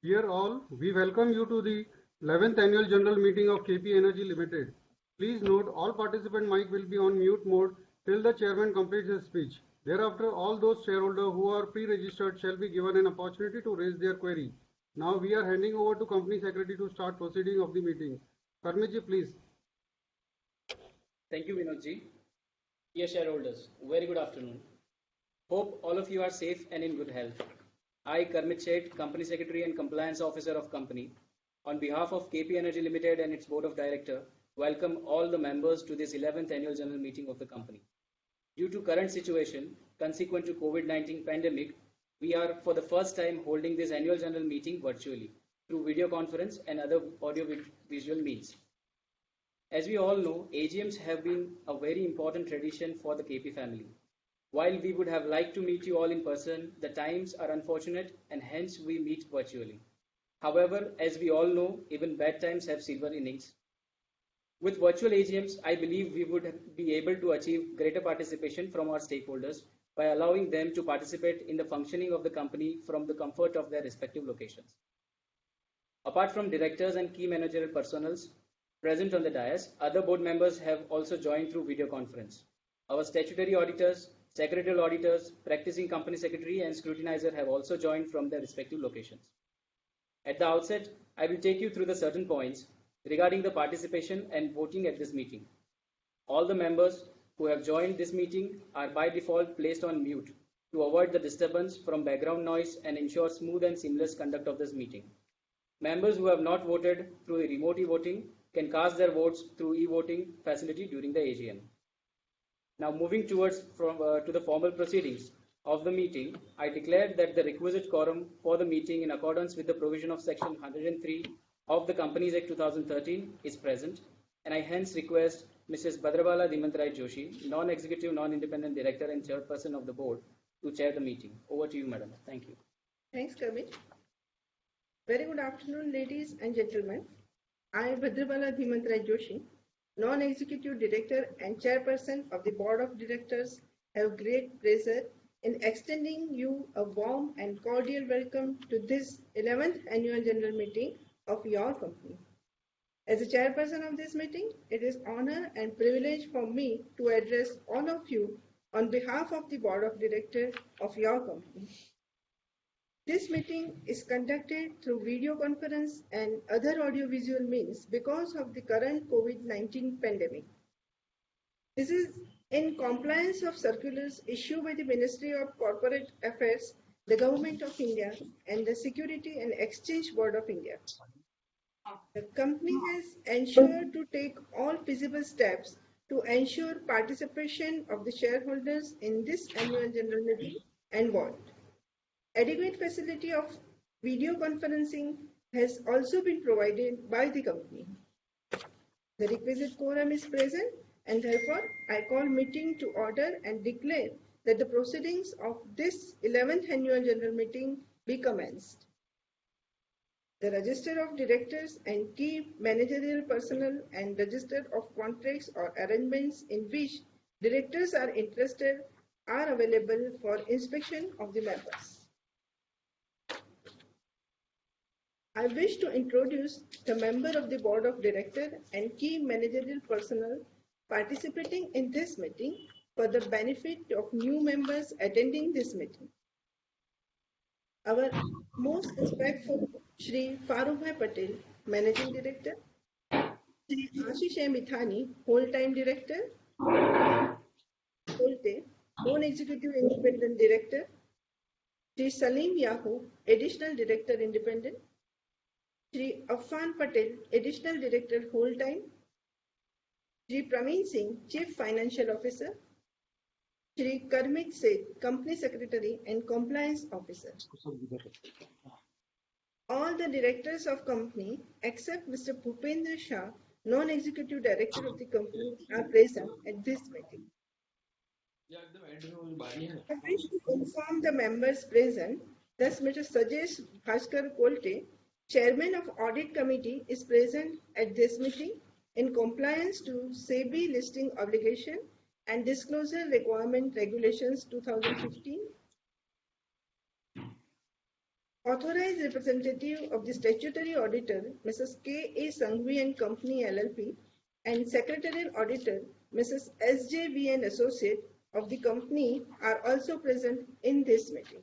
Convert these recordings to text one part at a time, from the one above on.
Dear all, we welcome you to the 11th Annual General Meeting of KP Energy Limited. Please note all participant mic will be on mute mode till the chairman completes his speech. Thereafter, all those shareholders who are pre-registered shall be given an opportunity to raise their query. Now we are handing over to Company Secretary to start proceeding of the meeting. Karmiji, please. Thank you, Vinodji. Dear shareholders, very good afternoon. Hope all of you are safe and in good health. I, Karmit Sheth, Company Secretary and Compliance Officer of Company, on behalf of KP Energy Limited and its Board of Directors, welcome all the members to this 11th Annual General Meeting of the company. Due to current situation, consequent to COVID-19 pandemic, we are for the first time holding this annual general meeting virtually through video conference and other audio visual means. As we all know, AGMs have been a very important tradition for the KP family. While we would have liked to meet you all in person, the times are unfortunate and hence we meet virtually. However, as we all know, even bad times have silver innings. With virtual AGMs, I believe we would be able to achieve greater participation from our stakeholders by allowing them to participate in the functioning of the company from the comfort of their respective locations. Apart from directors and key managerial personnel present on the dais, other board members have also joined through video conference. Our statutory auditors, secretarial auditors, practicing company secretary and scrutinizer have also joined from their respective locations. At the outset, I will take you through the certain points regarding the participation and voting at this meeting. All the members who have joined this meeting are by default placed on mute to avoid the disturbance from background noise and ensure smooth and seamless conduct of this meeting. Members who have not voted through remote e-voting can cast their votes through e-voting facility during the AGM. Now moving towards to the formal proceedings of the meeting, I declare that the requisite quorum for the meeting in accordance with the provision of section 103 of the Companies Act 2013 is present, and I hence request Mrs. Bhadrabala Dhimantrai Joshi, non-executive, non-independent director and chairperson of the board, to chair the meeting. Over to you, madam. Thank you. Thanks, Karmit. Very good afternoon, ladies and gentlemen. I, Bhadrabala Dhimantrai Joshi, non-executive director and chairperson of the board of directors, have great pleasure in extending you a warm and cordial welcome to this 11th annual general meeting of your company. As the chairperson of this meeting, it is honor and privilege for me to address all of you on behalf of the board of directors of your company. This meeting is conducted through video conference and other audiovisual means because of the current COVID-19 pandemic. This is in compliance of circulars issued by the Ministry of Corporate Affairs, the Government of India, and the Security and Exchange Board of India. The company has ensured to take all feasible steps to ensure participation of the shareholders in this annual general meeting and vote. Adequate facility of video conferencing has also been provided by the company. The requisite quorum is present, and therefore I call meeting to order and declare that the proceedings of this 11th annual general meeting be commenced. The register of directors and key managerial personnel and register of contracts or arrangements in which directors are interested are available for inspection of the members. I wish to introduce the member of the board of directors and key managerial personnel participating in this meeting for the benefit of new members attending this meeting. Our most respectful Shri Farooqbhai Patel, Managing Director, Shri Ashish A. Mithani, Whole-Time Director, Holte, Non-Executive Independent Director, Shri Salim Yahu, Additional Director Independent, Shri Affan Patel, Additional Director Whole-Time, Shri Praveen Singh, Chief Financial Officer, Shri Karmit Sheth, Company Secretary and Compliance Officer. All the directors of company except Mr. Bhupendra Shah, Non-Executive Director of the company, are present at this meeting. I wish to inform the members present that Mr. Sajesh Bhaskar Kolte, Chairman of Audit Committee, is present at this meeting in compliance to SEBI listing obligation and disclosure requirement regulations 2015. Authorized representative of the statutory auditor, Mrs. K.A. Sanghvi and Company LLP, and secretarial auditor, Mrs. S.J.V. and Associate of the company are also present in this meeting.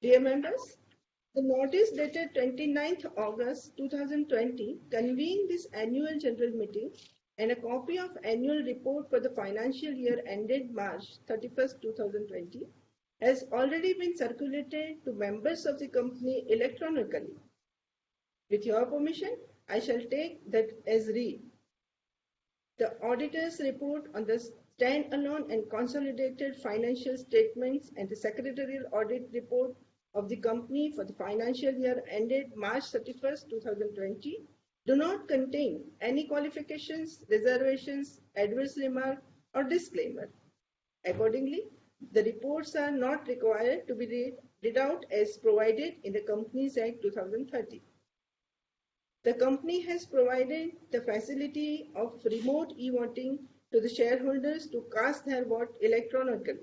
Dear members, the notice dated 29th August 2020 convening this annual general meeting and a copy of annual report for the financial year ended March 31st, 2020 has already been circulated to members of the company electronically. With your permission, I shall take that as read. The auditor's report on the stand-alone and consolidated financial statements and the secretarial audit report of the company for the financial year ended March 31st, 2020 do not contain any qualifications, reservations, adverse remark, or disclaimer. Accordingly, the reports are not required to be read out as provided in the Companies Act 2013. The company has provided the facility of remote e-voting to the shareholders to cast their vote electronically.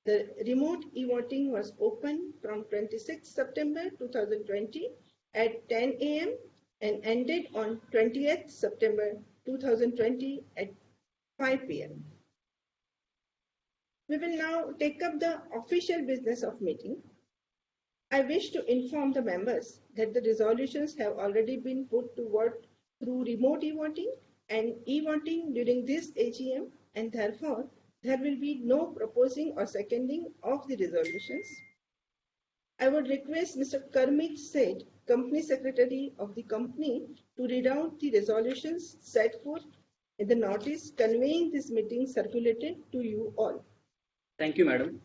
The remote e-voting was open from 26 September 2020 at 10 a.m. and ended on 20th September 2020 at 5 p.m. We will now take up the official business of meeting. I wish to inform the members that the resolutions have already been put to vote through remote e-voting and e-voting during this AGM, and therefore there will be no proposing or seconding of the resolutions. I would request Mr. Karmit Seth, Company Secretary of the company, to read out the resolutions set forth in the notice conveying this meeting circulated to you all. Thank you, Madam.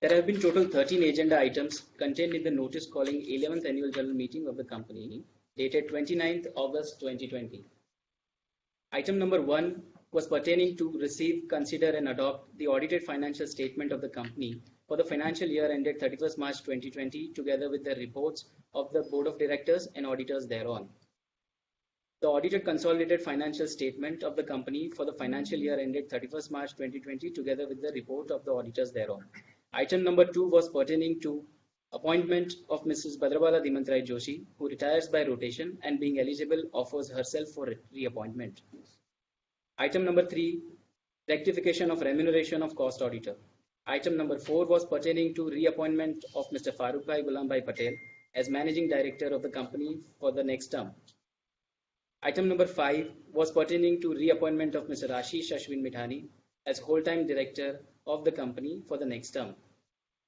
There have been total 13 agenda items contained in the notice calling 11th Annual General Meeting of the company dated 29th August 2020. Item number 1 was pertaining to receive, consider and adopt the audited financial statement of the company for the financial year ended 31st March 2020 together with the reports of the Board of Directors and auditors thereon. The audited consolidated financial statement of the company for the financial year ended 31st March 2020 together with the report of the auditors thereon. Item number 2 was pertaining to appointment of Mrs. Bhadrabala Dimantrai Joshi, who retires by rotation and being eligible offers herself for reappointment. Item number 3, rectification of remuneration of cost auditor. Item number 4 was pertaining to reappointment of Mr. Farooq Bhai Ghulam Bhai Patel as Managing Director of the company for the next term. Item number 5 was pertaining to reappointment of Mr. Ashish Ashwin Mithani as whole-time director of the company for the next term.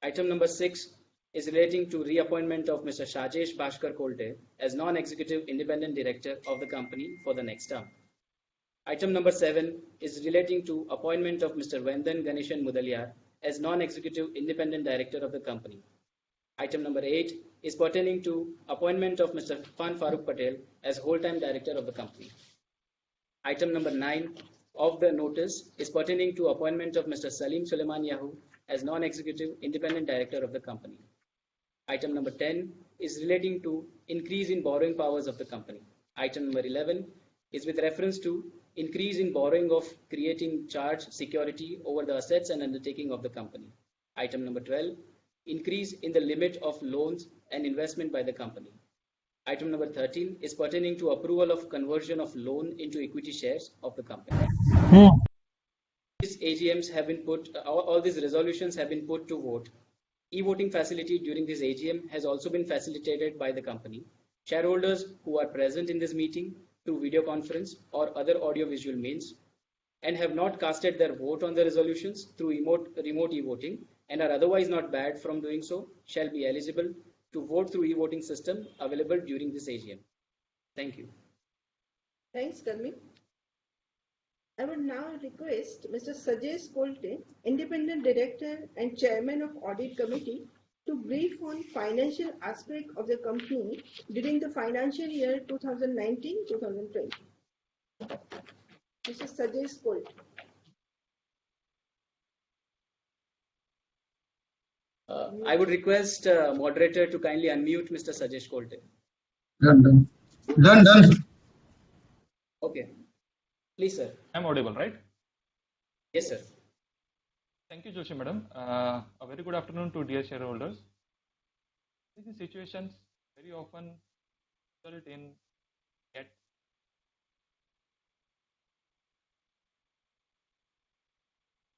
Item number 6 is relating to reappointment of Mr. Shajesh Bhaskar Kolte as non-executive independent director of the company for the next term. Item number 7 is relating to appointment of Mr. Vendan Ganeshan Mudaliar as non-executive independent director of the company. Item number 8 is pertaining to appointment of Mr. Irfan Farooq Patel as whole-time director of the company. Item number 9 of the notice is pertaining to appointment of Mr. Salim Suleiman Yahu as non-executive independent director of the company. Item number 10 is relating to increase in borrowing powers of the company. Item number 11 is with reference to increase in borrowing of creating charge security over the assets and undertaking of the company. Item number 12, increase in the limit of loans and investment by the company. Item number 13 is pertaining to approval of conversion of loan into equity shares of the company. These AGMs have been put, all these resolutions have been put to vote. E-voting facility during this AGM has also been facilitated by the company. Shareholders who are present in this meeting through video conference or other audio-visual means and have not casted their vote on the resolutions through remote e-voting and are otherwise not barred from doing so shall be eligible to vote through e-voting system available during this AGM. Thank you. Thanks, Karmi. I would now request Mr. Sajesh Kolte, Independent Director and Chairman of Audit Committee, to brief on financial aspect of the company during the financial year 2019-2020. Mr. Sajesh Kolte. I would request moderator to kindly unmute Mr. Sajesh Kolte. Done. Okay. Please, sir. I'm audible, right? Yes, sir. Thank you, Joshi madam. A very good afternoon to dear shareholders. These situations very often result in get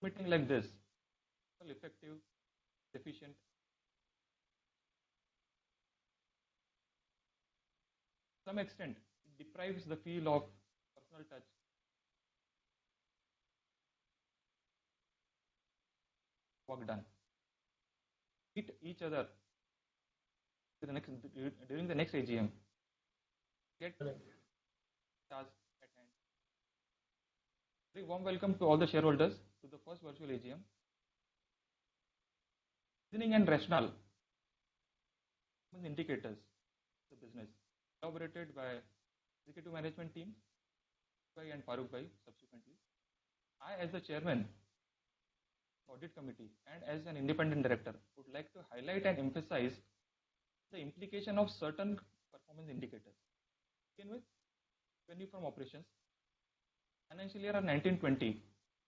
meeting like this, effective, efficient. To some extent, it deprives the feel of personal touch, work done. Meet each other during the next AGM. Get tasks at hand. Very warm welcome to all the shareholders to the first virtual AGM. Reasoning and rationale indicators the business elaborated by executive management team Bhai and Farooq Bhai subsequently. I, as the chairman audit committee and as an independent director, would like to highlight and emphasize the implication of certain performance indicators. Begin with revenue from operations. Financial year of 1920,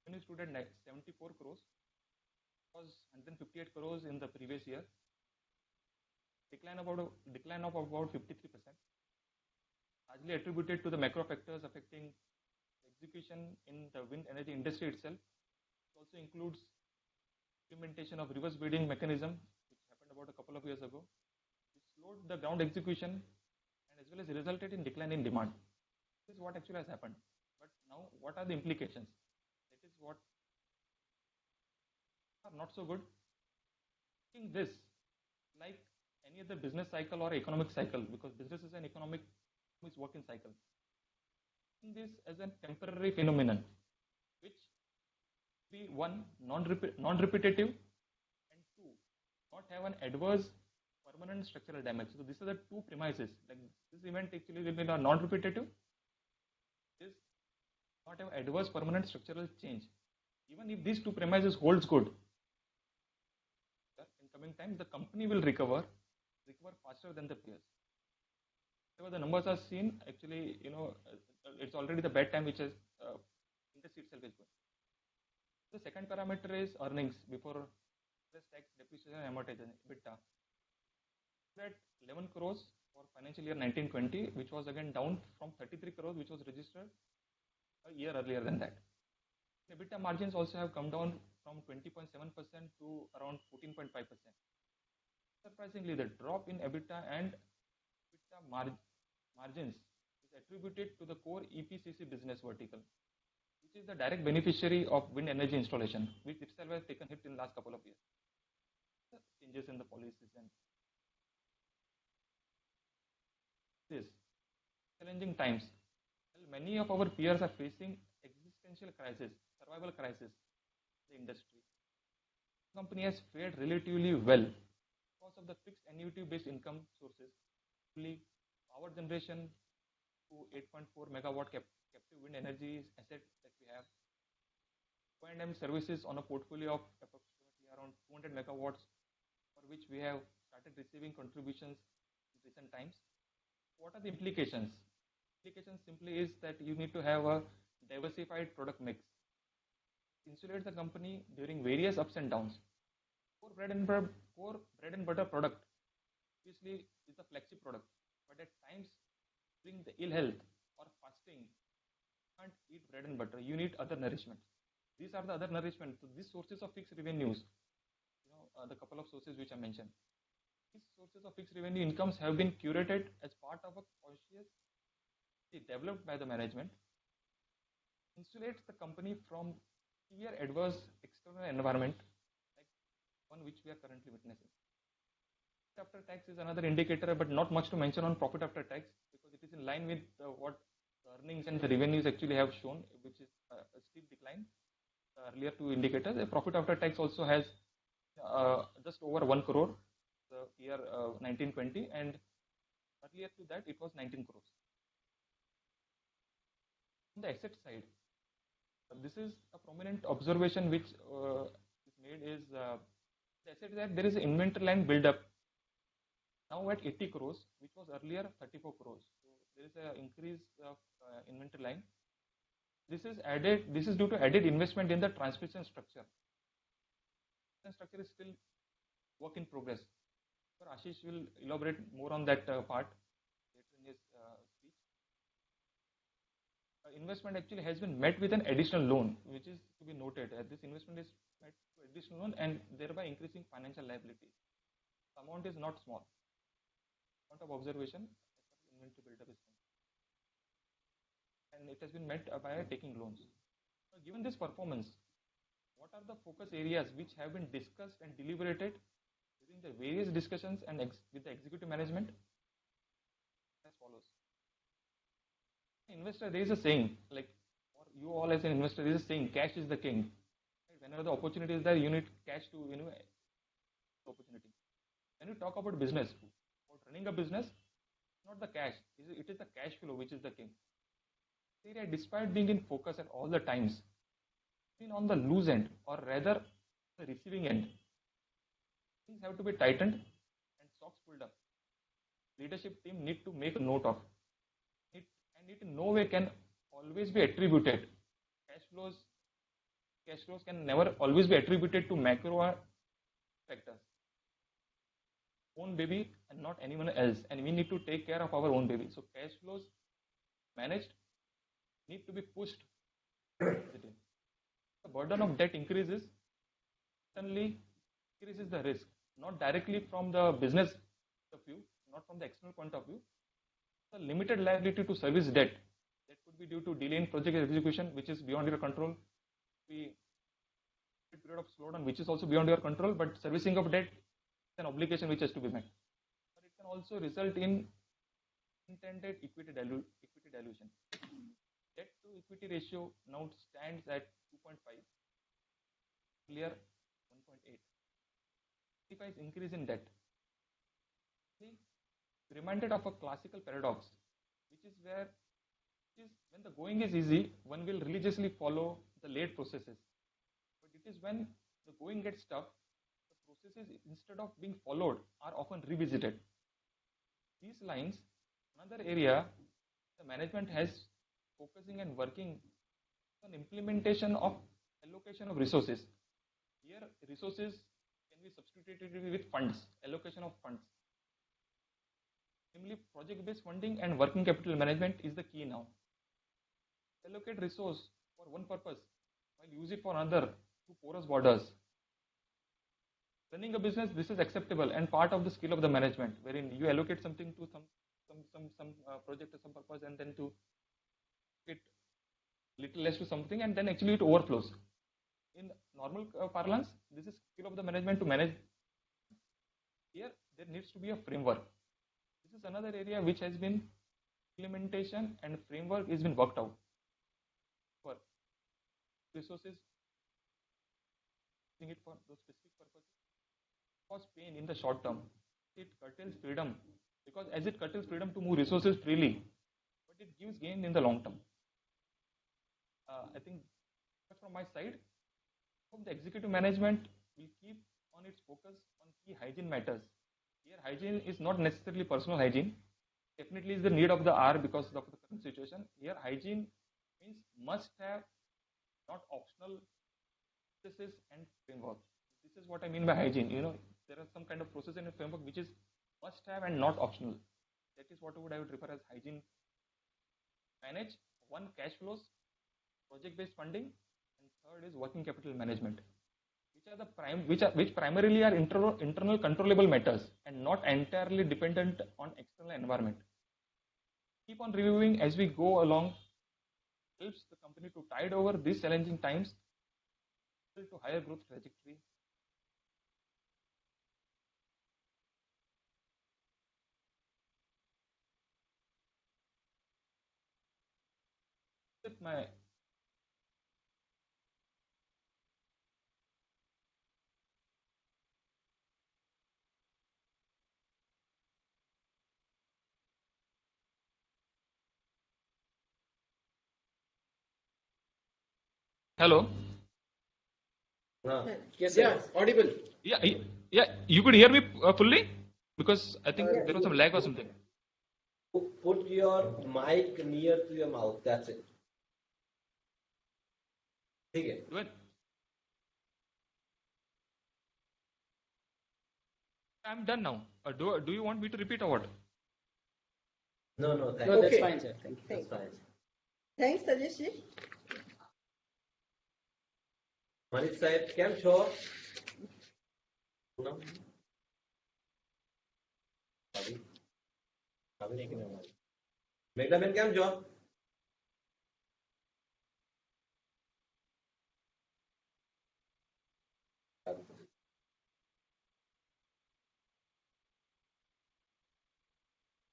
revenue stood at 74 crores, was 158 crores in the previous year, decline of about 53%, largely attributed to the macro factors affecting execution in the wind energy industry itself. It also includes implementation of reverse bidding mechanism, which happened about a couple of years ago, which slowed the ground execution and as well as resulted in decline in demand. This is what actually has happened. But now, what are the implications? That is what are not so good. Taking this like any other business cycle or economic cycle, because business is an economic working cycle. Taking this as a temporary phenomenon, which be one non-repetitive and two not have an adverse permanent structural damage. So these are the two premises. Like this event actually will be non-repetitive. This not have adverse permanent structural change. Even if these two premises holds good, in coming times the company will recover faster than the peers. Whatever the numbers are seen, actually, it's already the bad time which is industry itself is going. The second parameter is earnings before interest, tax, depreciation, and amortization, EBITDA. That 11 crores for financial year 1920, which was again down from 33 crores, which was registered a year earlier than that. EBITDA margins also have come down from 20.7% to around 14.5%. Surprisingly, the drop in EBITDA and EBITDA margins is attributed to the core EPCC business vertical, which is the direct beneficiary of wind energy installation, which itself has taken hit in the last couple of years. Changes in the policies and this challenging times. Well, many of our peers are facing existential crisis, survival crisis in the industry. The company has fared relatively well because of the fixed annuity-based income sources, power generation to 8.4 megawatt captive wind energy asset that we have, O&M services on a portfolio of approximately around 200 megawatts, for which we have started receiving contributions in recent times. What are the implications? Implications simply is that you need to have a diversified product mix. Insulate the company during various ups and downs. Core bread and butter product obviously is a flagship product, but at times during the ill health or fasting, you can't eat bread and butter. You need other nourishment. These are the other nourishment. So these sources of fixed revenues, the couple of sources which I mentioned. These sources of fixed revenue incomes have been curated as part of a conscious developed by the management. Insulates the company from severe adverse external environment like one which we are currently witnessing. Profit after tax is another indicator, but not much to mention on profit after tax because it is in line with what the earnings and the revenues actually have shown, which is a steep decline. Earlier two indicators, the profit after tax also has just over 1 crore the year 1920, and earlier to that it was 19 crores. On the asset side, this is a prominent observation which is made is the asset that there is an inventory line build up now at 80 crores, which was earlier 34 crores. So there is an increase of inventory line. This is due to added investment in the transmission structure. structure is still work in progress. So Ashish will elaborate more on that part later in his speech. Investment actually has been met with an additional loan, which is to be noted. This investment is met to additional loan and thereby increasing financial liability. The amount is not small. Amount of observation as far as inventory buildup is concerned. And it has been met by taking loans. So given this performance, what are the focus areas which have been discussed and deliberated during the various discussions and with the executive management? As follows. Investor, there is a saying, like, or you all as an investor, there is a saying, cash is the king. Right? Whenever the opportunity is there, you need cash to, opportunity. When you talk about business, about running a business, not the cash, it is the cash flow which is the king. Area, despite being in focus at all the times, been on the loose end, or rather the receiving end. Things have to be tightened and socks pulled up. Leadership team need to make a note of it, and it in no way can always be attributed. Cash flows can never always be attributed to macro factors. Own baby and not anyone else, and we need to take care of our own baby. So cash flows managed need to be pushed. The burden of debt increases, certainly increases the risk, not directly from the business point of view, not from the external point of view. The limited liability to service debt that could be due to delay in project execution, which is beyond your control. Be a period of slowdown, which is also beyond your control, but servicing of debt is an obligation which has to be met. But it can also result in intended equity dilution. Debt to equity ratio now stands at 2.5, earlier 1.8. Signifies increase in debt. See, reminded of a classical paradox, which is when the going is easy, one will religiously follow the late processes. But it is when the going gets tough, the processes instead of being followed are often revisited. These lines, another area the management has focusing and working on implementation of allocation of resources. Here, resources can be substituted with funds, allocation of funds. Namely, project-based funding and working capital management is the key now. Allocate resource for one purpose while use it for another through porous borders. Running a business, this is acceptable and part of the skill of the management, wherein you allocate something to some project or some purpose, and then to it little less to something, and then actually it overflows. In normal parlance, this is skill of the management to manage. Here, there needs to be a framework. This is another area which has been implementation and framework has been worked out for resources, using it for those specific purposes. Cause pain in the short term. It curtails freedom, because as it curtails freedom to move resources freely, but it gives gain in the long term. I think that's from my side. From the executive management will keep on its focus on key hygiene matters. Here, hygiene is not necessarily personal hygiene. Definitely is the need of the hour because of the current situation. Here, hygiene means must have, not optional processes and framework. This is what I mean by hygiene. There are some kind of process and framework which is must have and not optional. That is what I would refer as hygiene. Manage one, cash flows, project-based funding, and third is working capital management. Which primarily are internal controllable matters and not entirely dependent on external environment. Keep on reviewing as we go along, helps the company to tide over these challenging times to higher growth trajectory. With my hello. Yes, sir. Yeah. Audible. Yeah. You could hear me fully, because I think there was some lag or something. Put your mic near to your mouth. That's it. ठीक है. I'm done now. Do you want me to repeat or what? No, thank No, you. that's Okay. fine, sir. Thank you. That's fine. Thanks, Rajesh ji. Manish Sahib, કેમ છો? પૂનમ? ભાભી? ભાભી કેમ છો? મેઘલાબેન કેમ છો?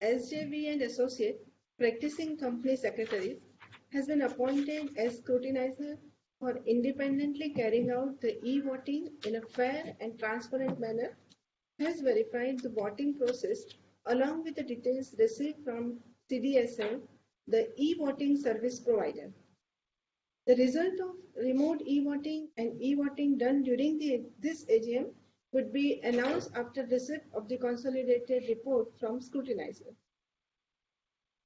SJV and Associate, practicing company secretaries, has been appointed as scrutinizer for independently carrying out the e-voting in a fair and transparent manner, has verified the voting process along with the details received from CDSL, the e-voting service provider. The result of remote e-voting and e-voting done during this AGM would be announced after receipt of the consolidated report from scrutinizer.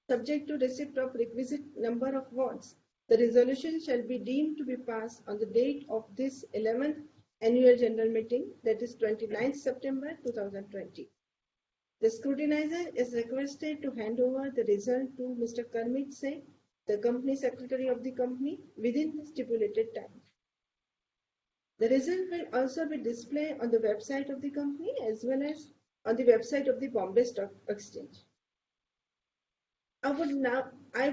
Subject to receipt of requisite number of votes, the resolution shall be deemed to be passed on the date of this 11th annual general meeting, that is 29th September 2020. The scrutinizer is requested to hand over the result to Mr. Karmit Singh, the company secretary of the company, within the stipulated time. The result will also be displayed on the website of the company as well as on the website of the Bombay Stock Exchange. I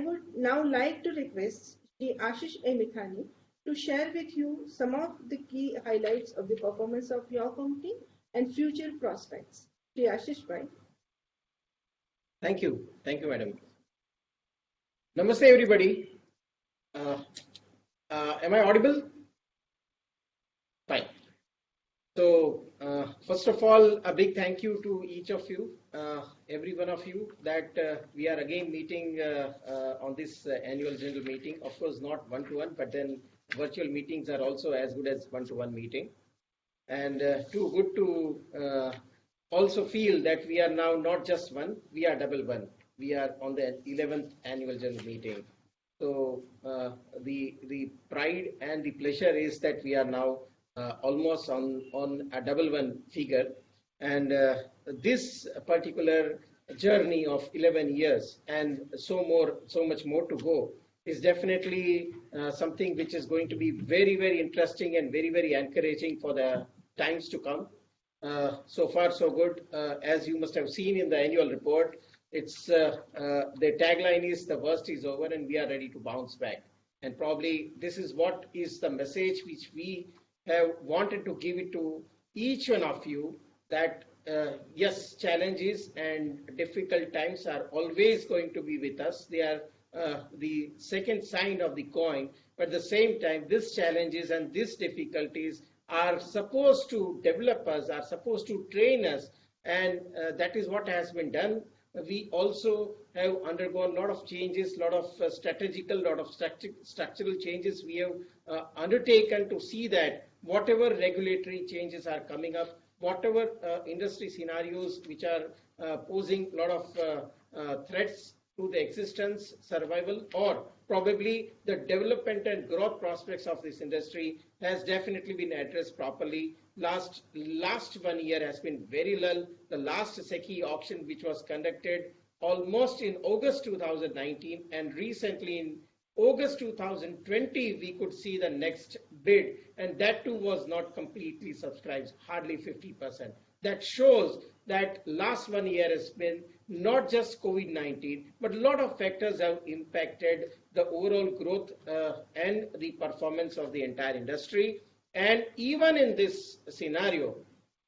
would now like to request Shri Ashish A. Mithani to share with you some of the key highlights of the performance of your company and future prospects. Shri Ashish Bhai. Thank you, madam. Namaste, everybody. Am I audible? Fine. So, first of all, a big thank you to each of you, every one of you, that we are again meeting on this annual general meeting. Of course, not one-to-one, but then virtual meetings are also as good as one-to-one meeting. And too good to also feel that we are now not just one, we are double one. We are on the 11th annual general meeting. So the pride and the pleasure is that we are now almost on a double one figure, and this particular journey of 11 years and so much more to go is definitely something which is going to be very, very interesting and very, very encouraging for the times to come. So far so good. As you must have seen in the annual report, it's the tagline is "the worst is over and we are ready to bounce back." And probably this is what is the message which we have wanted to give it to each one of you, that yes, challenges and difficult times are always going to be with us. They are the second side of the coin, but at the same time, these challenges and these difficulties are supposed to develop us, are supposed to train us, and that is what has been done. We also have undergone a lot of changes, a lot of structural changes we have undertaken to see that whatever regulatory changes are coming up, whatever industry scenarios which are posing a lot of threats to the existence, survival, or probably the development and growth prospects of this industry has definitely been addressed properly. Last 1 year has been very lull. The last SECI auction, which was conducted almost in August 2019, and recently in August 2020, we could see the next bid, and that too was not completely subscribed, hardly 50%. That shows that last 1 year has been not just COVID-19, but a lot of factors have impacted the overall growth and the performance of the entire industry. And even in this scenario,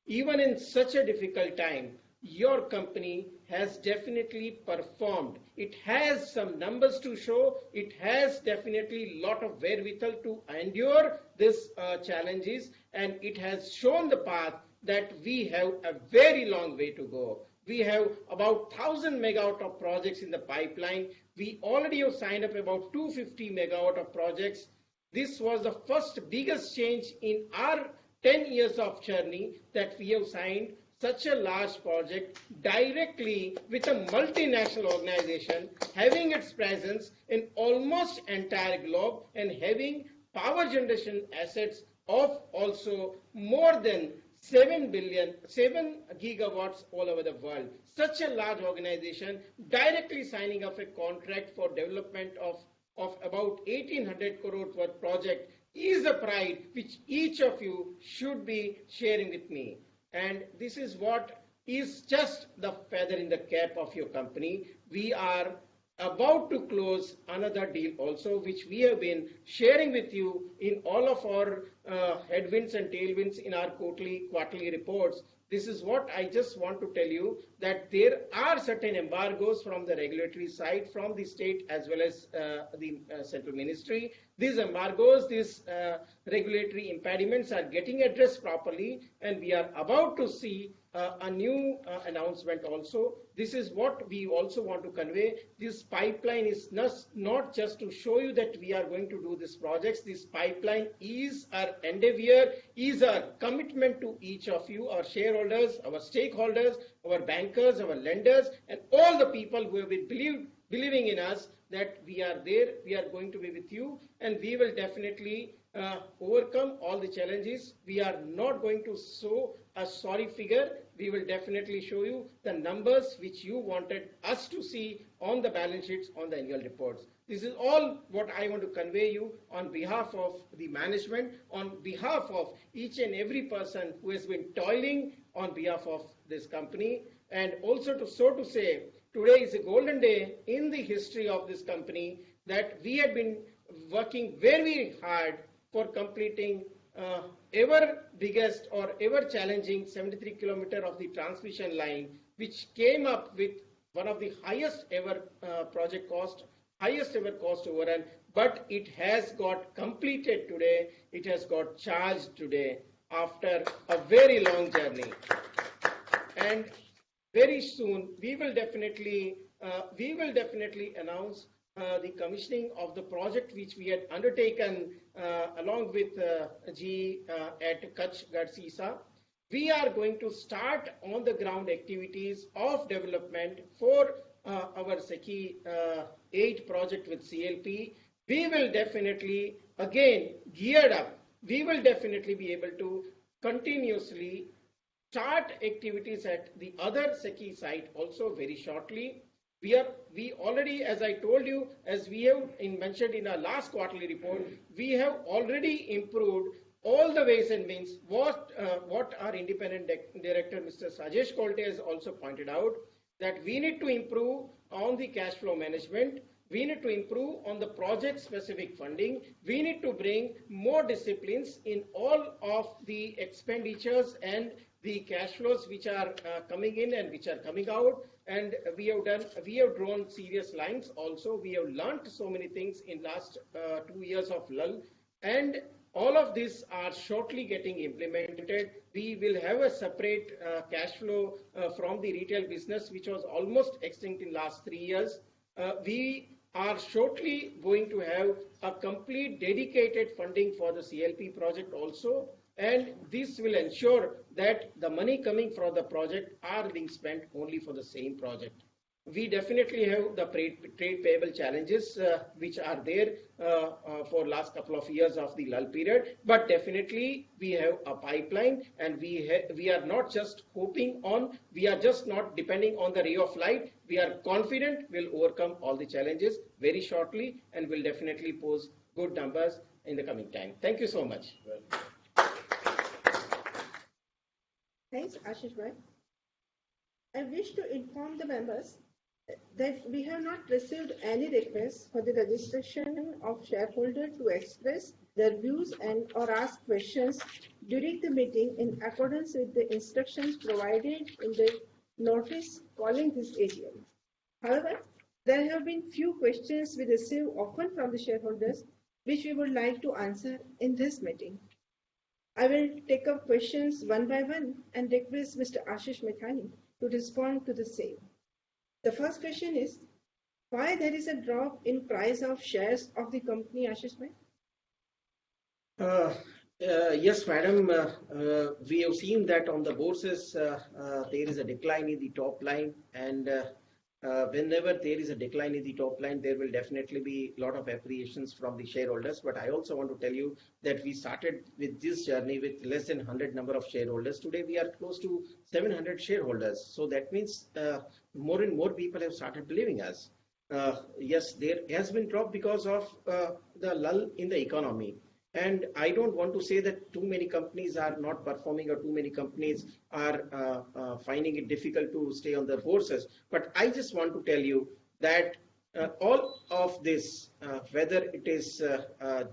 even in such a difficult time, your company has definitely performed. It has some numbers to show. It has definitely a lot of wherewithal to endure these challenges, and it has shown the path that we have a very long way to go. We have about 1,000 megawatt of projects in the pipeline. We already have signed up about 250 megawatt of projects. This was the first biggest change in our 10 years of journey, that we have signed such a large project directly with a multinational organization having its presence in almost entire globe and having power generation assets of also more than 7 gigawatts all over the world. Such a large organization directly signing up a contract for development of about 1800 crore worth project is a pride which each of you should be sharing with me. And this is what is just the feather in the cap of your company. We are about to close another deal also, which we have been sharing with you in all of our headwinds and tailwinds in our quarterly reports. This is what I just want to tell you, that there are certain embargoes from the regulatory side, from the state as well as the central ministry. These embargoes, these regulatory impediments are getting addressed properly, and we are about to see a new announcement also. This is what we also want to convey. This pipeline is not just to show you that we are going to do these projects. This pipeline is our endeavor, is our commitment to each of you, our shareholders, our stakeholders, our bankers, our lenders, and all the people who have been believing in us, that we are there, we are going to be with you, and we will definitely overcome all the challenges. We are not going to show a sorry figure. We will definitely show you the numbers which you wanted us to see on the balance sheets, on the annual reports. This is all what I want to convey you on behalf of the management, on behalf of each and every person who has been toiling on behalf of this company. And also to say, today is a golden day in the history of this company, that we had been working very hard for completing ever biggest or ever challenging 73 kilometer of the transmission line, which came up with one of the highest ever project cost, highest ever cost overrun, but it has got completed today. It has got charged today after a very long journey. And very soon we will definitely announce the commissioning of the project which we had undertaken along with GE at Kutch Gadsisa. We are going to start on the ground activities of development for our SECI 8 project with CLP. We will definitely again geared up. We will definitely be able to continuously start activities at the other SECI site also very shortly. We already, as I told you, as we have mentioned in our last quarterly report, we have already improved all the ways and means. What our independent director, Mr. Sajesh Kolte, has also pointed out, that we need to improve on the cash flow management. We need to improve on the project specific funding. We need to bring more disciplines in all of the expenditures and the cash flows which are coming in and which are coming out. And we have drawn serious lines also. We have learned so many things in last 2 years of lull, and all of these are shortly getting implemented. We will have a separate cash flow from the retail business, which was almost extinct in last 3 years. We are shortly going to have a complete dedicated funding for the CLP project also. And this will ensure that the money coming from the project are being spent only for the same project. We definitely have the trade payable challenges which are there for last couple of years of the lull period, but definitely we have a pipeline, and we are not just hoping on, we are just not depending on the ray of light. We are confident we'll overcome all the challenges very shortly, and will definitely pose good numbers in the coming time. Thank you so much. Thanks, Ashish Bhai. I wish to inform the members that we have not received any requests for the registration of shareholders to express their views and or ask questions during the meeting in accordance with the instructions provided in the notice calling this AGM. However, there have been few questions we receive often from the shareholders which we would like to answer in this meeting. I will take up questions one by one and request Mr. Ashish Methani to respond to the same. The first question is, why there is a drop in price of shares of the company, Ashish Bhai? Yes, madam. We have seen that on the bourses there is a decline in the top line, and whenever there is a decline in the top line, there will definitely be a lot of appreciations from the shareholders. But I also want to tell you that we started with this journey with less than 100 number of shareholders. Today we are close to 700 shareholders. So that means more and more people have started believing us. Yes, there has been drop because of the lull in the economy. And I don't want to say that too many companies are not performing or too many companies are finding it difficult to stay on their courses. But I just want to tell you that all of this, whether it is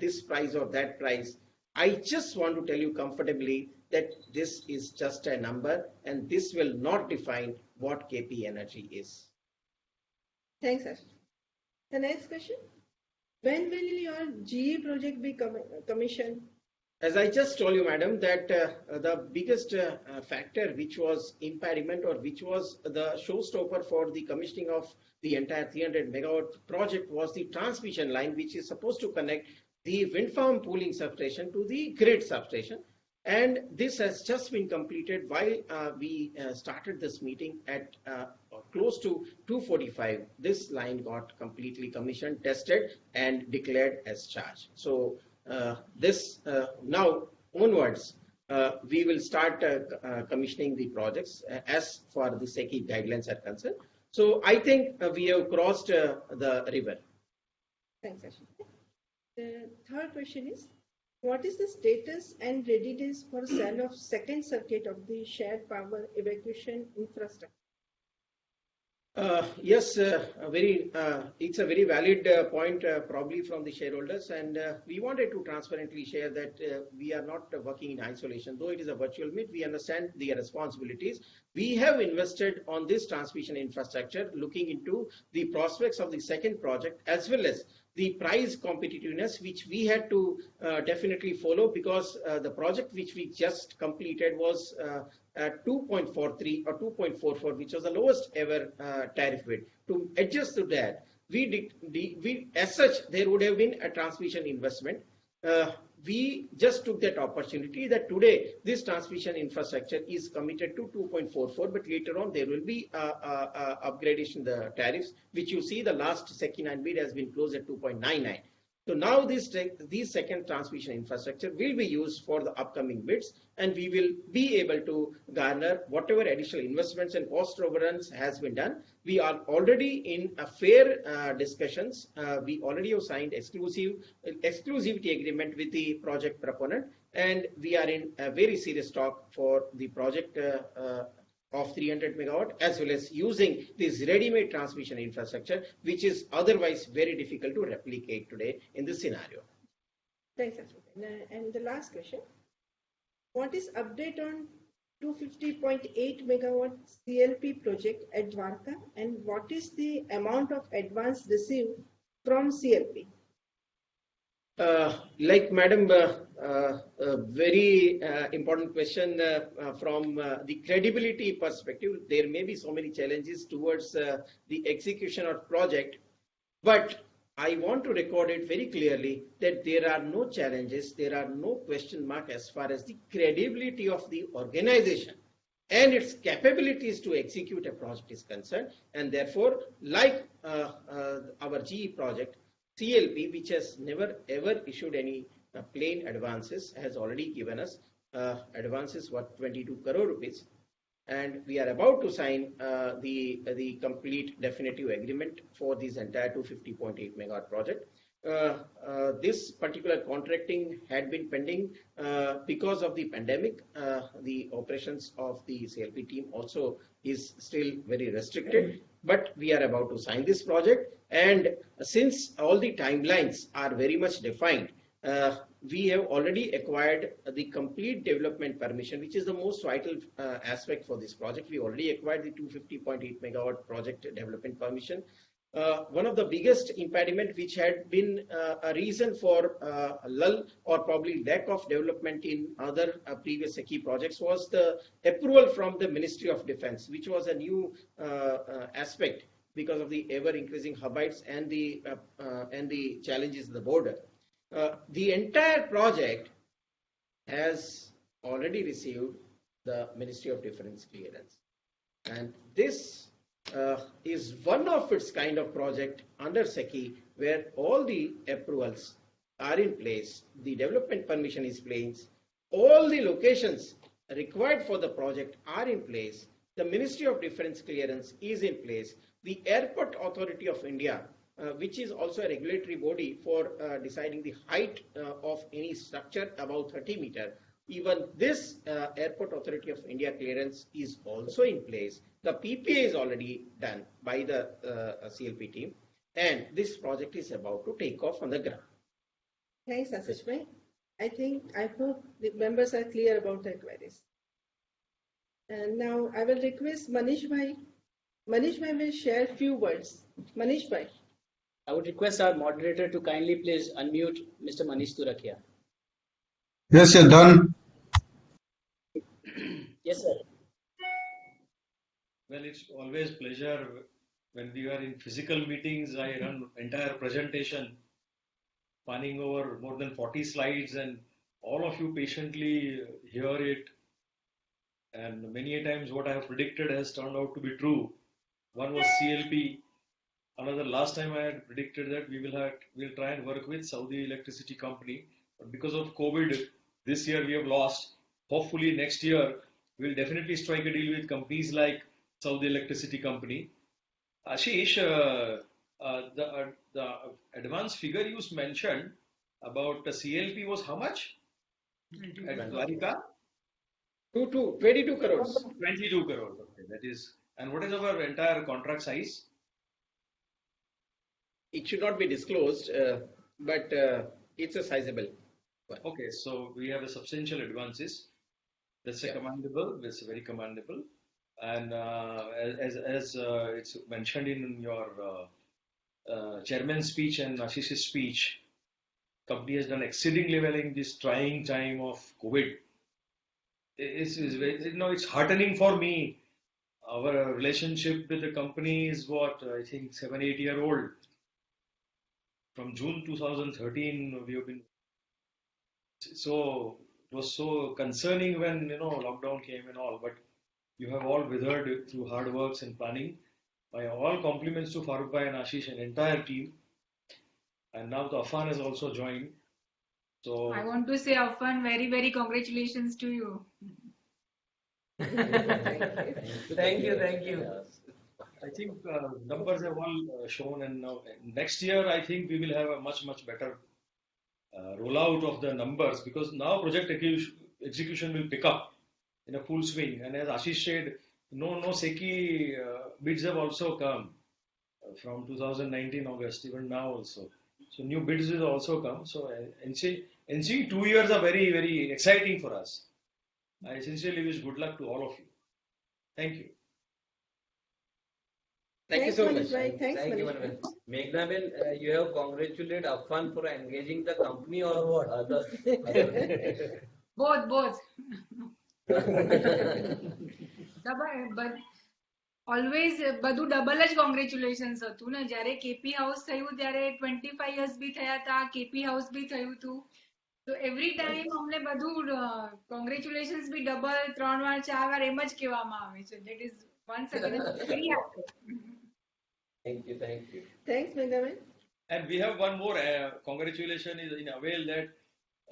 this price or that price, I just want to tell you comfortably that this is just a number and this will not define what KP Energy is. Thanks, Ashish. The next question. When will your GE project be commissioned? As I just told you, madam, that the biggest factor which was impediment or which was the showstopper for the commissioning of the entire 300 megawatt project was the transmission line, which is supposed to connect the wind farm pooling substation to the grid substation. And this has just been completed while we started this meeting at close to 2:45. This line got completely commissioned, tested, and declared as charged. So this now onwards, we will start commissioning the projects as far the SECI guidelines are concerned. So I think we have crossed the river. Thanks, Ashish. The third question is, what is the status and readiness for sale of second circuit of the shared power evacuation infrastructure? Yes, it's a very valid point probably from the shareholders, and we wanted to transparently share that we are not working in isolation. Though it is a virtual meet, we understand the responsibilities. We have invested on this transmission infrastructure, looking into the prospects of the second project as well as the price competitiveness, which we had to definitely follow, because the project which we just completed was at 2.43 or 2.44, which was the lowest ever tariff bid. To adjust to that, as such, there would have been a transmission investment. We just took that opportunity that today this transmission infrastructure is committed to 2.44, but later on there will be upgradation the tariffs, which you see the last second bid has been closed at 2.99. So now this second transmission infrastructure will be used for the upcoming bids, and we will be able to garner whatever additional investments and cost overruns has been done. We are already in a fair discussions. We already have signed exclusivity agreement with the project proponent, and we are in a very serious talk for the project of 300 megawatt, as well as using this ready-made transmission infrastructure, which is otherwise very difficult to replicate today in this scenario. Thanks, Ashish. And the last question, what is update on 250.8 megawatt CLP project at Dwarka, and what is the amount of advance received from CLP? Like madam, very important question from the credibility perspective. There may be so many challenges towards the execution of project, but I want to record it very clearly that there are no challenges, there are no question mark as far as the credibility of the organization and its capabilities to execute a project is concerned. And therefore, like our GE project, CLP, which has never ever issued any plain advances, has already given us advances worth 22 crore rupees, and we are about to sign the complete definitive agreement for this entire 250.8 megawatt project. This particular contracting had been pending because of the pandemic. The operations of the CLP team also is still very restricted, but we are about to sign this project. And since all the timelines are very much defined, we have already acquired the complete development permission, which is the most vital aspect for this project. We already acquired the 250.8 megawatt project development permission. One of the biggest impediment which had been a reason for lull or probably lack of development in other previous SECI projects was the approval from the Ministry of Defense, which was a new aspect because of the ever increasing Hubbites and the challenges at the border. The entire project has already received the Ministry of Defense clearance, and this is one of its kind of project under SECI where all the approvals are in place, the development permission is placed, all the locations required for the project are in place, the Ministry of Defence clearance is in place, the Airport Authority of India, which is also a regulatory body for deciding the height of any structure above 30 meter. Even this Airport Authority of India clearance is also in place. The PPA is already done by the CLP team, and this project is about to take off on the ground. Thanks, Ashish bhai. I hope the members are clear about the queries. And now I will request Manish bhai. Manish bhai will share few words. Manish bhai. I would request our moderator to kindly please unmute Mr. Manish Turakia. Yes, you're done. Yes, sir. Well, it's always pleasure when we are in physical meetings. I run entire presentation, spanning over more than 40 slides, and all of you patiently hear it. And many a times what I have predicted has turned out to be true. One was CLP. Another, last time I had predicted that we'll try and work with Saudi Electricity Company. But because of COVID, this year we have lost. Hopefully next year we'll definitely strike a deal with companies like Saudi Electricity Company. Ashish, the advance figure you mentioned about the CLP was how much? At Dwarika? 22 crores. 22 crores. Okay, that is. And what is our entire contract size? It should not be disclosed, but it's a sizable one. Okay, so we have a substantial advances. That's Yeah. commendable. That's very commendable. And as it's mentioned in your chairman's speech and Ashish's speech, company has done exceedingly well in this trying time of COVID. It's heartening for me. Our relationship with the company is what I think 7-8 year old. From June 2013, we have been. So it was so concerning when lockdown came and all, but you have all withered through hard works and planning. My all compliments to Farooq Bhai and Ashish and entire team. And now the Afan has also joined. So I want to say, Afan, very, very congratulations to you. Thank you. I think numbers have all shown, and now next year I think we will have a much better rollout of the numbers, because now project execution will pick up in a full swing. And as Ashish said, no SECI bids have also come from 2019 August, even now also. So new bids will also come. So NC 2 years are very, very exciting for us. I sincerely wish good luck to all of you. Thank you. Thank you so Manish much. bhai. Thanks, Thank you, Manish bhai. Manvel. Meghna, you have congratulated Affan for engaging the company or what? Other. Both. But always બધું double જ congratulations હતું ને. જ્યારે KP house થયું ત્યારે 25 years બી થયા હતા, KP house બી થયું હતું. તો એવરી ટાઈમ અમને બધું કોંગ્રેચ્યુલેશન્સ બી ડબલ 3 વાર 4 વાર એમ જ કહેવામાં આવે છે. That is once again very happy. Thank you. Thanks, Megaman. And we have one more congratulation is in avail, that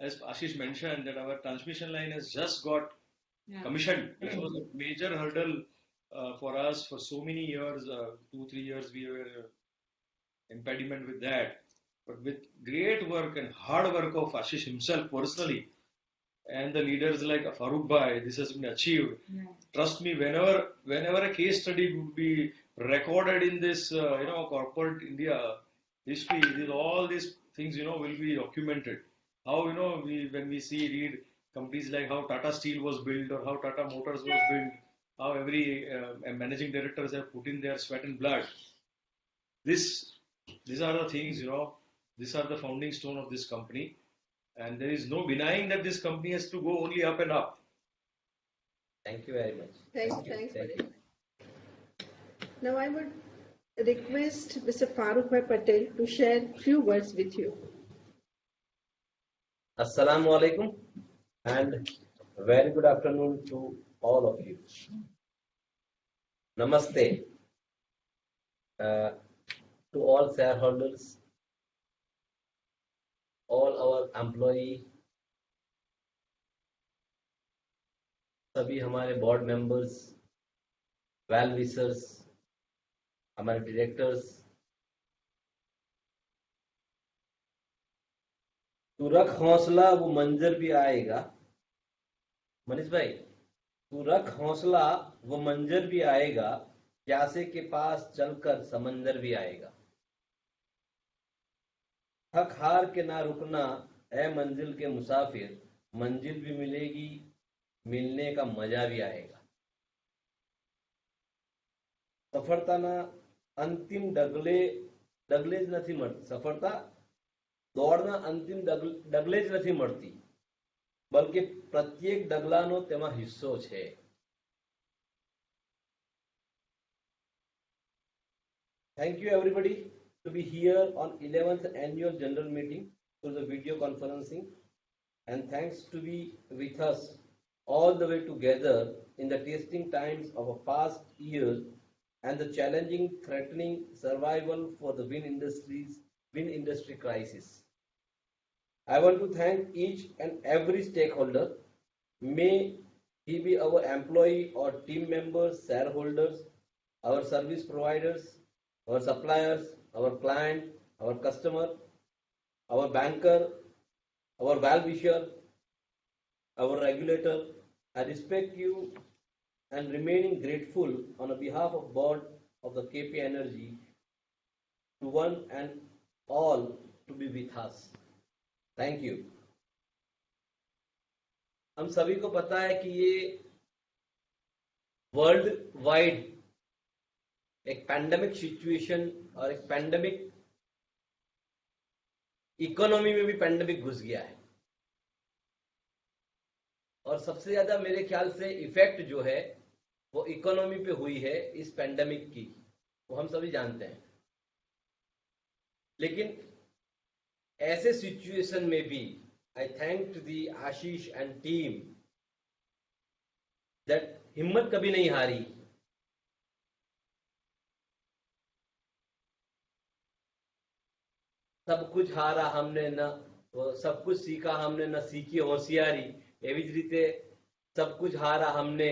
as Ashish mentioned, that our transmission line has just got commissioned. This was a major hurdle for us for so many years. 2-3 years we were impediment with that. But with great work and hard work of Ashish himself personally, and the leaders like Farooq Bhai, this has been achieved. Yeah. Trust me, whenever a case study would be recorded in this, corporate India history, all these things, will be documented. How, when we read companies like how Tata Steel was built or how Tata Motors was built, how every managing directors have put in their sweat and blood. These are the things, these are the founding stone of this company. And there is no denying that this company has to go only up and up. Thank you very much. Thanks, Thank Manish you. bhai. Now I would request Mr. Farooq Bhai Patel to share few words with you. Assalamu alaikum and very good afternoon to all of you. Namaste. uh, to all shareholders, all our employee, सभी हमारे board members, well wishers, हमारे directors, तू रख हौसला वो मंजर भी आएगा। मनीष भाई, तू रख हौसला वो मंजर भी आएगा, प्यासे के पास चलकर समंदर भी आएगा। थक हार के ना रुकना ऐ मंजिल के मुसाफिर, मंजिल भी मिलेगी, मिलने का मजा भी आएगा। સફળતાના અંતિમ ડગલે જ નથી મળતી, સફળતા દોડના અંતિમ ડગલે જ નથી મળતી, બલકે પ્રત્યેક ડગલાનો તેમાં હિસ્સો છે। Thank you everybody to be here on 11th annual general meeting through the video conferencing, and thanks to be with us all the way together in the testing times of a past year and the challenging, threatening survival for the wind industry crisis. I want to thank each and every stakeholder, may he be our employee or team members, shareholders, our service providers, our suppliers, our client, our customer, our banker, our well-wisher, our regulator. I respect you and remaining grateful on behalf of board of the KP Energy to one and all to be with us. Thank you. हम सभी को पता है कि ये world wide एक pandemic situation और एक पैंडेमिक इकोनॉमी में भी पैंडेमिक घुस गया है, और सबसे ज्यादा मेरे ख्याल से इफेक्ट जो है वो इकोनॉमी पे हुई है इस पैंडेमिक की, वो हम सभी जानते हैं। लेकिन ऐसे सिचुएशन में भी I thank to the Ashish and team that हिम्मत कभी नहीं हारी। सब कुछ हारा हमने न, सब कुछ सीखा हमने न सीखी होशियारी, एवी ज रीते सब कुछ हारा हमने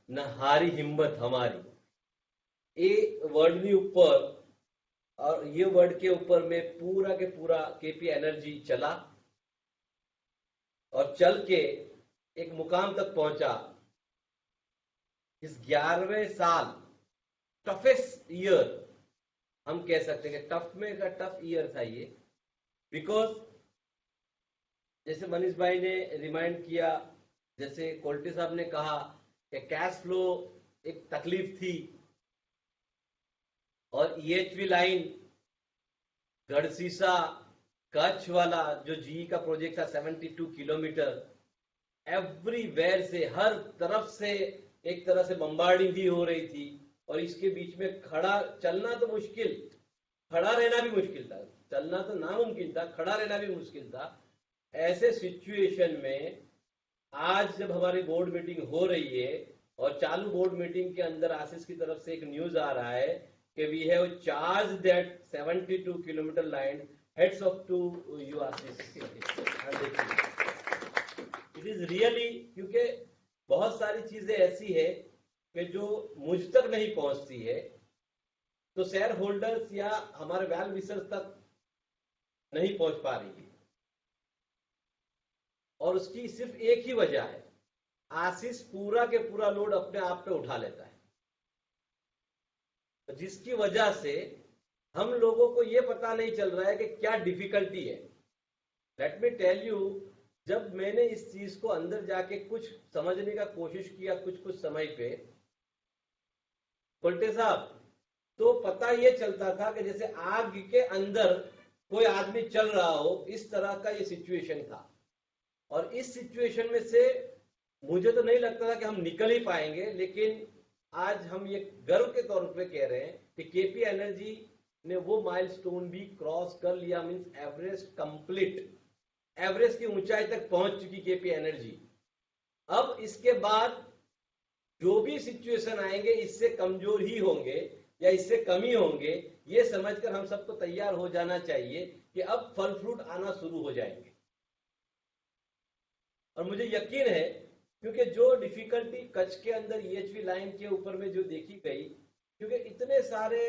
न हारी हिम्मत हमारी। ये वर्ड ની ઉપર और ये वर्ड के ऊपर में पूरा के पूरा केपी एनर्जी चला और चल के एक मुकाम तक पहुंचा। इस 11वें साल टफेस्ट ईयर हम कह सकते हैं कि टफ में का टफ ईयर था ये, बिकॉज जैसे मनीष भाई ने रिमाइंड किया, जैसे कोल्टे साहब ने कहा कि कैश फ्लो एक तकलीफ थी, और ईएचवी लाइन गढ़सीसा कच्छ वाला जो जीई का प्रोजेक्ट था 72 किलोमीटर, एवरीवेयर से हर तरफ से एक तरह से बम्बार्डिंग भी हो रही थी, और इसके बीच में खड़ा चलना तो मुश्किल, खड़ा रहना भी मुश्किल था। चलना तो नामुमकिन था, खड़ा रहना भी मुश्किल था। ऐसे सिचुएशन में आज जब हमारी बोर्ड मीटिंग हो रही है और चालू बोर्ड मीटिंग के अंदर आशीष की तरफ से एक न्यूज आ रहा है कि we have charge that 72 kilometre line heads off to you Ashish. It is really, क्योंकि बहुत सारी चीजें ऐसी है कि जो मुझ तक नहीं पहुंचती है, तो शेयर होल्डर्स या हमारे वेल विशर्स तक नहीं पहुंच पा रही है, और उसकी सिर्फ एक ही वजह है, आशीष पूरा के पूरा लोड अपने आप पे उठा लेता है, जिसकी वजह से हम लोगों को यह पता नहीं चल रहा है कि क्या डिफिकल्टी है। लेट मी टेल यू, जब मैंने इस चीज को अंदर जाके कुछ समझने का कोशिश किया कुछ समय पे, कोल्टे साहब, तो पता यह चलता था कि जैसे आग के अंदर कोई आदमी चल रहा हो, इस तरह का ये सिचुएशन था। और इस सिचुएशन में से मुझे तो नहीं लगता था कि हम निकल ही पाएंगे, लेकिन आज हम ये गर्व के तौर पे कह रहे हैं कि केपी एनर्जी ने वो माइलस्टोन भी क्रॉस कर लिया, मींस एवरेस्ट कंप्लीट, एवरेस्ट की ऊंचाई तक पहुंच चुकी केपी एनर्जी। अब इसके बाद जो भी सिचुएशन आएंगे इससे कमजोर ही होंगे, या इससे कम ही होंगे, ये समझकर हम सबको तैयार हो जाना चाहिए कि अब फल फ्रूट आना शुरू हो जाएंगे। और मुझे यकीन है, क्योंकि जो डिफिकल्टी कच्छ के अंदर EHV लाइन के ऊपर में जो देखी गई, क्योंकि इतने सारे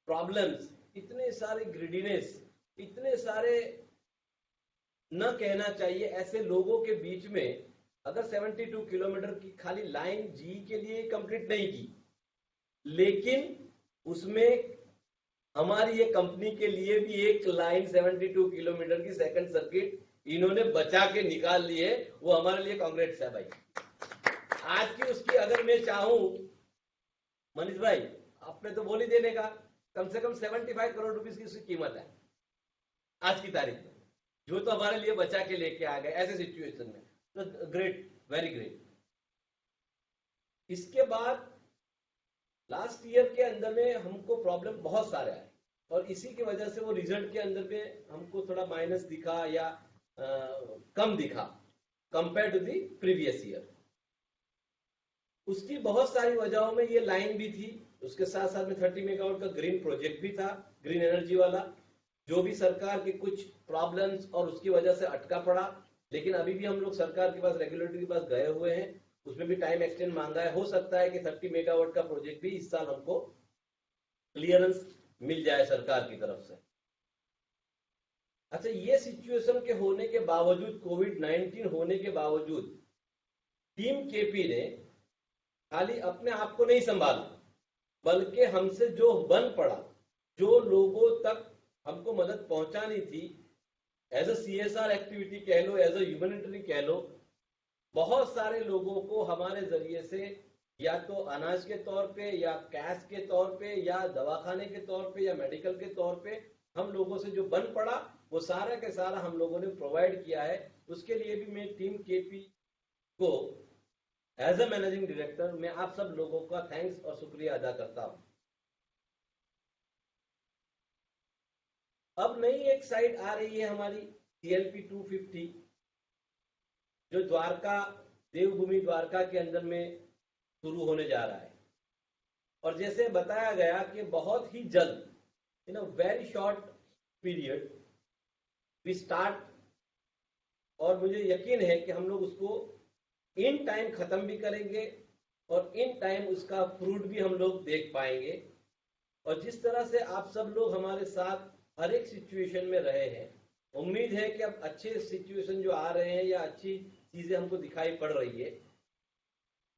प्रॉब्लम्स, इतने सारे ग्रीडीनेस, इतने सारे न कहना चाहिए ऐसे लोगों के बीच में, अगर 72 किलोमीटर की खाली लाइन जी के लिए कंप्लीट नहीं की, लेकिन उसमें हमारी ये कंपनी के लिए भी एक लाइन 72 किलोमीटर की सेकंड सर्किट इन्होंने बचा के निकाल ली है, वो हमारे लिए कांग्रेस है भाई। आज की उसकी अगर मैं चाहूं, मनीष भाई आपने तो बोल ही देने का, कम से कम 75 करोड़ रुपीस की उसकी कीमत है आज की तारीख में, जो तो हमारे लिए बचा के लेके आ गए ऐसे सिचुएशन में। तो ग्रेट, वेरी ग्रेट। इसके बाद लास्ट ईयर के अंदर में हमको प्रॉब्लम बहुत सारे आए, और इसी की वजह से वो रिजल्ट के अंदर में हमको थोड़ा माइनस दिखा या कम दिखा compare to the previous year. उसकी बहुत सारी वजहों में ये लाइन भी थी, उसके साथ साथ में 30 मेगावाट का ग्रीन प्रोजेक्ट भी था, ग्रीन एनर्जी वाला, जो भी सरकार के कुछ प्रॉब्लम्स और उसकी वजह से अटका पड़ा। लेकिन अभी भी हम लोग सरकार के पास, रेगुलेटरी के पास गए हुए हैं, उसमें भी टाइम एक्सटेंड मांगा है। हो सकता है कि 30 मेगावाट का प्रोजेक्ट भी इस साल हमको क्लियरेंस मिल जाए सरकार की तरफ से। अच्छा, ये सिचुएशन के होने के बावजूद, कोविड-19 होने के बावजूद, टीम केपी ने खाली अपने आप को नहीं संभाला, बल्कि हमसे जो बन पड़ा, जो लोगों तक हमको मदद पहुंचानी थी, एज अ CSR एक्टिविटी कह लो, एज अ ह्यूमैनिटरी कह लो, बहुत सारे लोगों को हमारे जरिए से या तो अनाज के तौर पे, या कैश के तौर पे, या दवाखाने के तौर पे, या मेडिकल के तौर पे हम लोगों से जो बन पड़ा, वो सारा के सारा हम लोगों ने प्रोवाइड किया है। उसके लिए भी मैं टीम केपी को एज अ मैनेजिंग डायरेक्टर मैं आप सब लोगों का थैंक्स और शुक्रिया अदा करता हूं। अब नई एक साइट आ रही है हमारी CLP 250, जो द्वारका, देवभूमि द्वारका के अंदर में शुरू होने जा रहा है। और जैसे बताया गया कि बहुत ही जल्द, in a very short period we start, और मुझे यकीन है कि हम लोग उसको इन टाइम खत्म भी करेंगे और इन टाइम उसका फ्रूट भी हम लोग देख पाएंगे। और जिस तरह से आप सब लोग हमारे साथ हर एक सिचुएशन में रहे हैं, उम्मीद है कि अब अच्छे सिचुएशन जो आ रहे हैं या अच्छी चीजें हमको दिखाई पड़ रही है,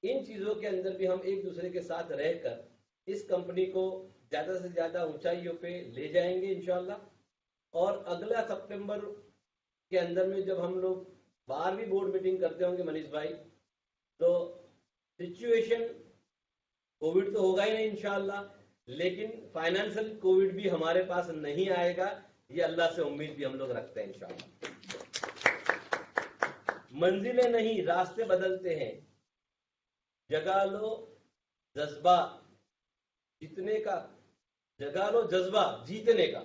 इन चीजों के अंदर भी हम एक दूसरे के साथ रहकर इस कंपनी को ज्यादा से ज्यादा ऊंचाइयों पे ले जाएंगे इंशाल्लाह। और अगला सितंबर के अंदर में जब हम लोग 12वीं बोर्ड मीटिंग करते होंगे मनीष भाई, तो सिचुएशन, कोविड तो होगा ही नहीं इंशाल्लाह, लेकिन फाइनेंशियल कोविड भी हमारे पास नहीं आएगा, ये अल्लाह से उम्मीद भी हम लोग रखते हैं इंशाल्लाह। मंजिलें नहीं, रास्ते बदलते हैं, जगा लो जज्बा जीतने का, जगा लो जज्बा जीतने का।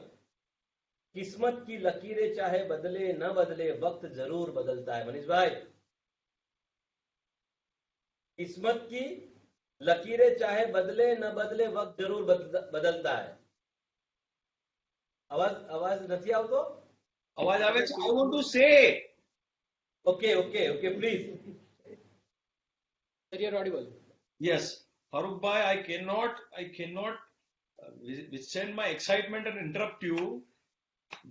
किस्मत की लकीरें चाहे बदले न बदले, वक्त जरूर बदलता है। मनीष भाई, किस्मत की लकीरें चाहे बदले न बदले, वक्त जरूर बदलता है। आवाज नहीं आओ तो आवाज आवे છે? I want to say. Okay, please. Sir, you're audible. Yes, Farooq bhai, I cannot withstand my excitement and interrupt you.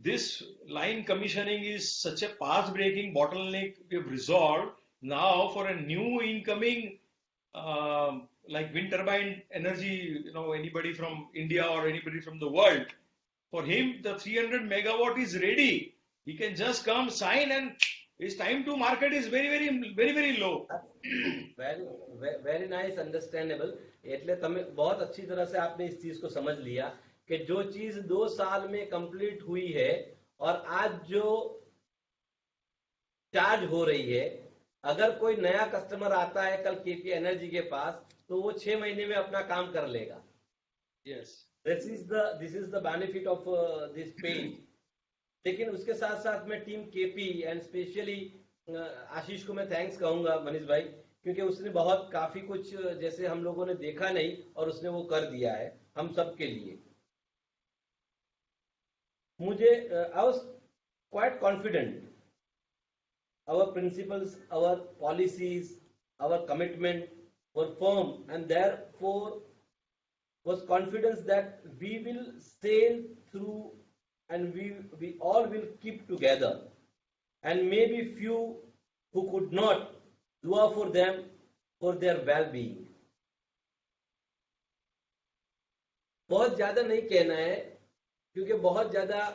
This line commissioning is such a path-breaking bottleneck we have resolved. Now for a new incoming like wind turbine energy, anybody from India or anybody from the world, for him the 300 megawatt is ready. He can just come, sign, and his time to market is very low. Very nice, understandable. એટલે તમે बहुत अच्छी तरह से आपने इस चीज को समझ लिया कि जो चीज 2 साल में कंप्लीट हुई है और आज जो चार्ज हो रही है, अगर कोई नया कस्टमर आता है कल केपी एनर्जी के पास, तो वो 6 महीने में अपना काम कर लेगा। Yes, this is the benefit of this page. लेकिन उसके साथ साथ में टीम केपी एंड स्पेशली आशीष को मैं थैंक्स कहूंगा मनीष भाई, क्योंकि उसने बहुत काफी कुछ जैसे हम लोगों ने देखा नहीं और उसने वो कर दिया है हम सब के लिए। मुझे I was quite confident our principles, our policies, our commitment were firm, and therefore was confidence that we will sail through and we all will keep together. And maybe few who could not, dua for them for their well-being. बहुत ज्यादा नहीं कहना है क्योंकि बहुत ज्यादा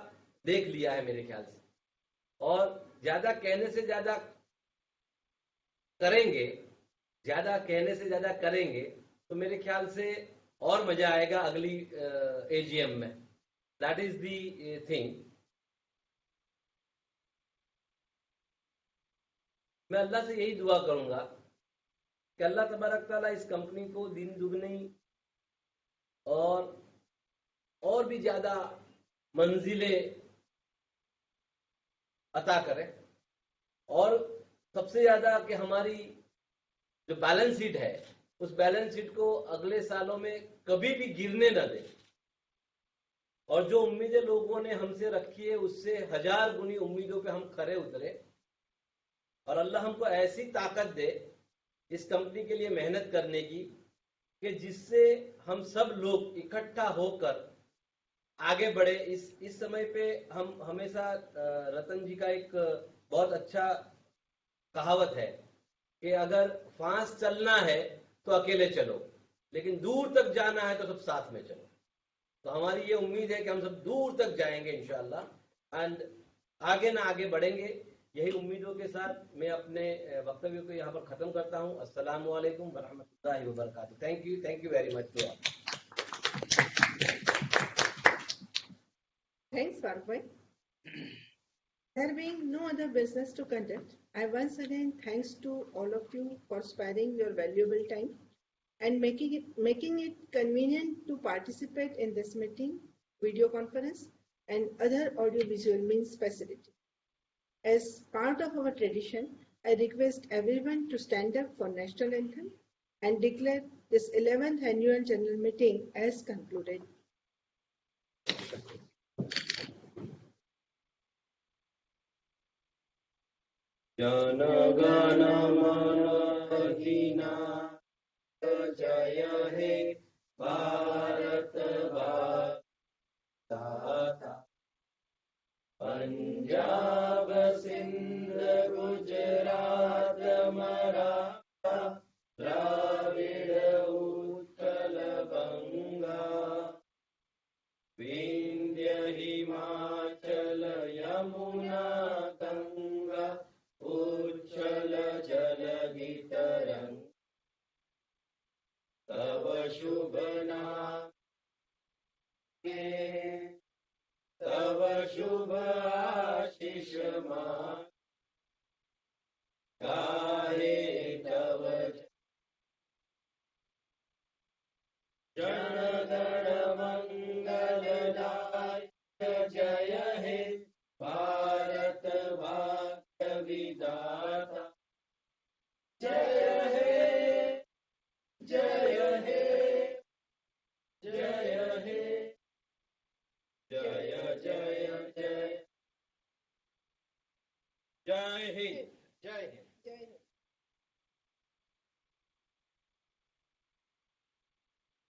देख लिया है मेरे ख्याल से, और ज्यादा कहने से ज्यादा करेंगे, ज्यादा कहने से ज्यादा करेंगे तो मेरे ख्याल से और मजा आएगा अगली एजीएम में। That is the thing. मैं अल्लाह से यही दुआ करूंगा कि अल्लाह तबारक ताला इस कंपनी को दिन दुगनी और भी ज्यादा मंजिलें अता करे, और सबसे ज्यादा कि हमारी जो बैलेंस शीट है उस बैलेंस शीट को अगले सालों में कभी भी गिरने न दे, और जो उम्मीदें लोगों ने हमसे रखी है उससे 1000 गुनी उम्मीदों पे हम खरे उतरे, और अल्लाह हमको ऐसी ताकत दे इस कंपनी के लिए मेहनत करने की कि जिससे हम सब लोग इकट्ठा होकर आगे बढ़े। इस समय पे हम हमेशा रतन जी का एक बहुत अच्छा कहावत है कि अगर फास्ट चलना है तो अकेले चलो, लेकिन दूर तक जाना है तो सब साथ में चलो। तो हमारी ये उम्मीद है कि हम सब दूर तक जाएंगे इंशाल्लाह, एंड आगे ना आगे बढ़ेंगे। यही उम्मीदों के साथ मैं अपने वक्तव्य को यहाँ पर खत्म करता हूँ। अस्सलामु अलैकुम व रहमतुल्लाहि व बरकातुहू। Thank you very much to all. Thanks, Faruk. There being no other business to conduct, I once again thanks to all of you for sparing your valuable time and making it convenient to participate in this meeting, video conference, and other audiovisual means facility. As part of our tradition, I request everyone to stand up for national anthem and declare this 11th annual general meeting as concluded. जय हे भारत भाता, पंजाब सिंध गुजरात मराठा द्राविड़ उत्कल गंगा, विंध्य हिमाचल यमुना गंगा उच्छल जलधि तरंग, तव शुभ नाम तव शुभ आशीष मान, गाहे तव जन गण मंगलदायक, जय हे भारत भाग्य विधाता, जय हे जय हे जय हे जय जय